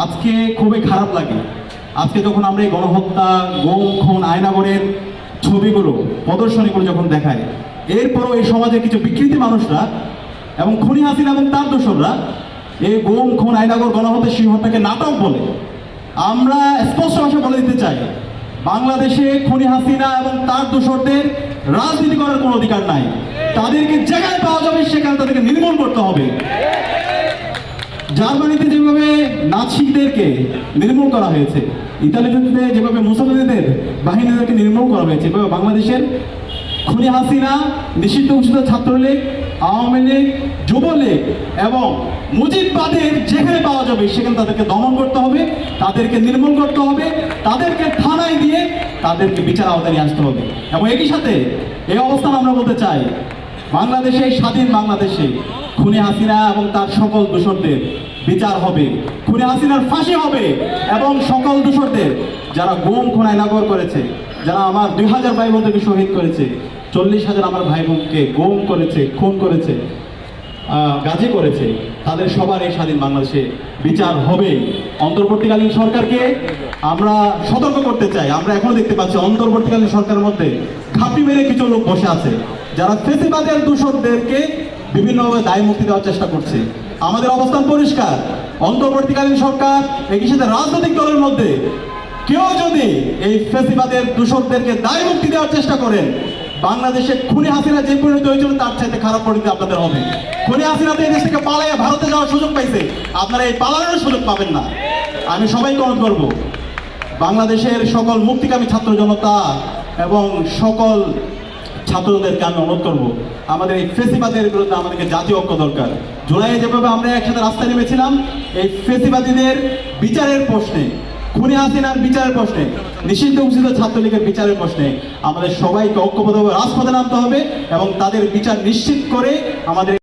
আজকে খুবই খারাপ লাগে। আজকে যখন আমরা এই গণহত্যা, গুম, খুন, আয়নাগরের ছবিগুলো, প্রদর্শনীগুলো যখন দেখায়, এরপরও এই সমাজে কিছু বিকৃতি মানুষরা এবং খুনি হাসিনা এবং তার দোসররা এই গুম, খুন, আয়নাগর, গণহত্যা, শিহরটাকে নাটক বলে। আমরা স্পষ্ট ভাষা বলে দিতে চাই, বাংলাদেশে খুনি হাসিনা এবং তার দোসরদের রাজনীতি করার কোনো অধিকার নাই। তাদেরকে যেখানে পাওয়া যাবে সেখানে তাদেরকে নির্মূল করতে হবে। জার্মানিতে যেভাবে নাৎসিদেরকে নির্মূল করা হয়েছে, ইতালিতে যেভাবে মুসলিমদের বাহিনীদেরকে নির্মূল করা হয়েছে, এভাবে বাংলাদেশের খুনি হাসিনা, নিষিদ্ধ ঘোষিত ছাত্রলীগ, আওয়ামী লীগ, যুবলীগ এবং মুজিববাদের যেখানে পাওয়া যাবে সেখানে তাদেরকে দমন করতে হবে, তাদেরকে নির্মূল করতে হবে, তাদেরকে থানায় দিয়ে তাদেরকে বিচার আওতায় নিয়ে আসতে হবে। এবং একই সাথে এই অবস্থান আমরা বলতে চাই, বাংলাদেশে, স্বাধীন বাংলাদেশে খুনি হাসিনা এবং তার সকল দোষরদের বিচার হবে, খুনি হাসিনার ফাঁসি হবে এবং সকল দোষরদের যারা গুম, খুন, আয়নাগর করেছে, যারা আমার 2000 ভাই বোনদেরকে শহীদ করেছে, 40,000 আমার ভাই বোনকে গুম করেছে, খুন করেছে, গাজী করেছে, তাদের সবার এই স্বাধীন বাংলাদেশে বিচার হবে। অন্তর্বর্তীকালীন সরকারকে আমরা সতর্ক করতে চাই। আমরা এখনো দেখতে পাচ্ছি অন্তর্বর্তীকালীন সরকারের মধ্যে ঘাপটি মেরে কিছু লোক বসে আছে, যারা ফেসিবাদের দোষরদেরকে বিভিন্নভাবে দায় মুক্তি দেওয়ার চেষ্টা করছে। আমাদের অবস্থান পরিষ্কার, অন্তর্বর্তীকালীন সরকার একই সাথে রাজনৈতিক দলের মধ্যে কেউ যদি এই ফেসিবাদের দোষরদেরকে দায় মুক্তি দেওয়ার চেষ্টা করেন, বাংলাদেশে খুনি হাসিনা যে পরিণতি হয়েছিল তার চাইতে খারাপ পরিণতি আপনাদের হবে। খুনি হাসিনা তো এই দেশ থেকে পালাইয়া ভারতে যাওয়ার সুযোগ পাইছে, আপনারা এই পালানোর সুযোগ পাবেন না। আমি সবাইকে অনুরোধ করব, বাংলাদেশের সকল মুক্তিকামী ছাত্র জনতা এবং সকল ছাত্রদেরকে আমি অনুরোধ করবো, আমাদের এই ফেসিবাদের বিরুদ্ধে আমাদেরকে জাতীয় ঐক্য দরকার। জুলাইয়ে যেভাবে আমরা একসাথে রাস্তায় নেমেছিলাম, এই ফেসিবাদীদের বিচারের প্রশ্নে, খুনি হাসিনার বিচারের প্রশ্নে, নিষিদ্ধ ঘোষিত ছাত্রলীগের বিচারের প্রশ্নে আমাদের সবাইকে ঐক্যবদ্ধভাবে রাজপথে নামতে হবে এবং তাদের বিচার নিশ্চিত করে আমাদের